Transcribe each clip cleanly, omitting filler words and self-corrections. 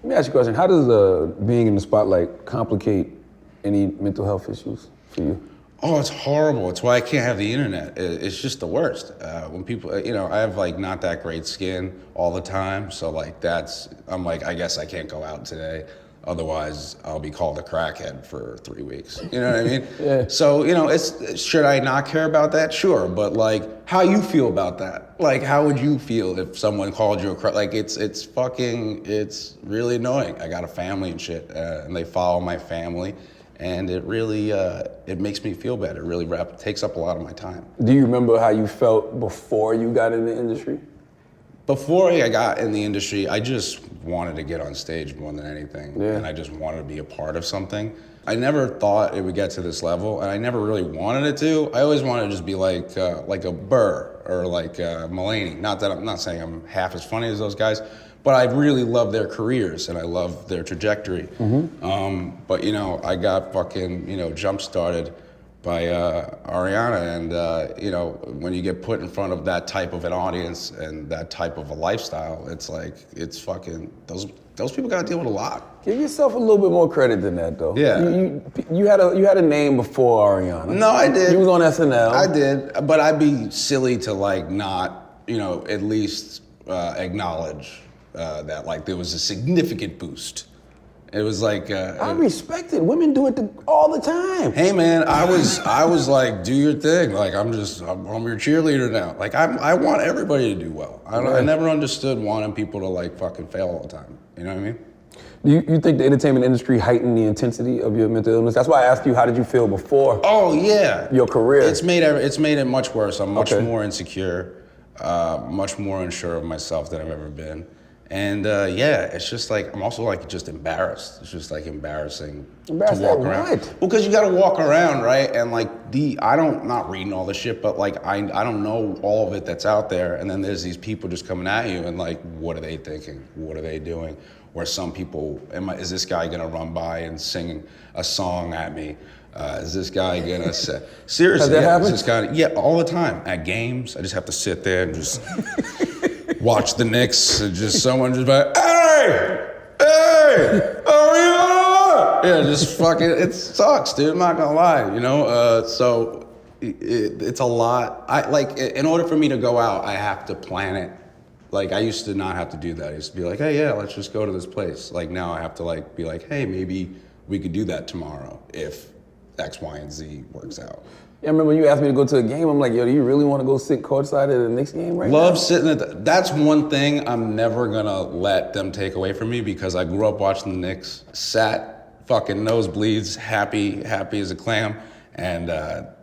Let me ask you a question. How does being in the spotlight complicate any mental health issues for you? Oh, it's horrible. It's why I can't have the internet. It's just the worst. When people, I have like not that great skin all the time. So like I'm like, I guess I can't go out today. Otherwise, I'll be called a crackhead for 3 weeks. You know what I mean? Yeah. So, should I not care about that? Sure. But like, how you feel about that? Like, how would you feel if someone called you a crack? Like, it's really annoying. I got a family and shit, and they follow my family. And it really, it makes me feel bad. It really takes up a lot of my time. Do you remember how you felt before you got in the industry? Before I got in the industry, I just wanted to get on stage more than anything. Yeah. And I just wanted to be a part of something. I never thought it would get to this level, and I never really wanted it to. I always wanted to just be like a Burr or like Mulaney. Not that I'm not saying I'm half as funny as those guys, but I really love their careers and I love their trajectory. Mm-hmm. But I got fucking jump started by Ariana, and when you get put in front of that type of an audience and that type of a lifestyle, it's fucking those people got to deal with a lot. Give yourself a little bit more credit than that, though. Yeah. You had a name before Ariana. No, I did. You was on SNL. I did, but I'd be silly to like not at least acknowledge that like there was a significant boost. It was like I respect it. Women do it all the time. Hey man, I was like, do your thing. Like I'm your cheerleader now. Like I want everybody to do well. I never understood wanting people to like fucking fail all the time. You know what I mean? Do you think the entertainment industry heightened the intensity of your mental illness? That's why I asked you, how did you feel before? Oh yeah, your career. It's made it much worse. I'm much more insecure, much more unsure of myself than I've ever been. And it's just like, I'm also like just embarrassed. It's just like embarrassing to walk around. What? Well, because you gotta walk around, right? And like not reading all the shit, but like I don't know all of it that's out there. And then there's these people just coming at you and like, what are they thinking? What are they doing? Where some people, is this guy gonna run by and sing a song at me? Is this guy gonna say, seriously, Has that happened? All the time. At games, I just have to sit there and just watch the Knicks and just someone just like, hey, Ariana! Yeah, just fucking, it sucks, dude, I'm not gonna lie, so it's a lot. In order for me to go out, I have to plan it. Like, I used to not have to do that. I used to be like, hey, yeah, let's just go to this place. Like, now I have to like be like, hey, maybe we could do that tomorrow if X, Y, and Z works out. Yeah, I remember when you asked me to go to a game, I'm like, yo, do you really want to go sit courtside at the Knicks game right now? Love sitting that's one thing I'm never gonna let them take away from me, because I grew up watching the Knicks, sat fucking nosebleeds, happy as a clam, and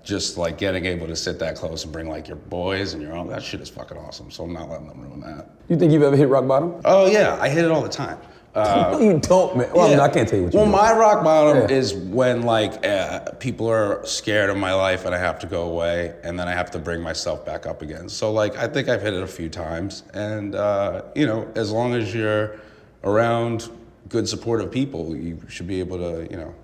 just like able to sit that close and bring like your boys and your own, that shit is fucking awesome. So I'm not letting them ruin that. You think you've ever hit rock bottom? Oh yeah, I hit it all the time. No, you don't, man. Well, yeah. I can't tell you what you do. My rock bottom is when like people are scared of my life and I have to go away, and then I have to bring myself back up again. So like, I think I've hit it a few times, and as long as you're around good supportive people, you should be able to,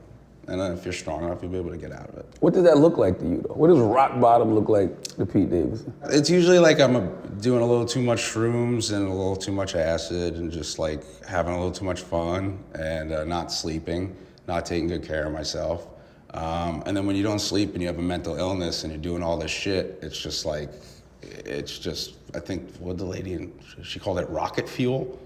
and then if you're strong enough, you'll be able to get out of it. What does that look like to you, though? What does rock bottom look like to Pete Davidson? It's usually like I'm doing a little too much shrooms and a little too much acid and just like having a little too much fun and not sleeping, not taking good care of myself. And then when you don't sleep and you have a mental illness and you're doing all this shit, it's just, I think, what the lady, she called it rocket fuel.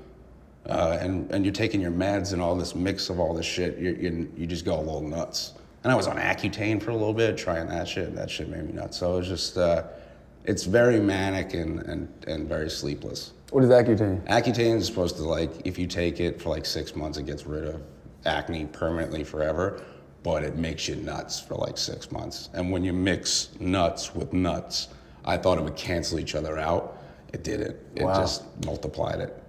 And you're taking your meds and all this mix of all this shit, you just go a little nuts. And I was on Accutane for a little bit, trying that shit made me nuts. So it's just, it's very manic and very sleepless. What is Accutane? Accutane is supposed to, like, if you take it for like 6 months, it gets rid of acne permanently forever, but it makes you nuts for like 6 months. And when you mix nuts with nuts, I thought it would cancel each other out. It didn't. It just multiplied it.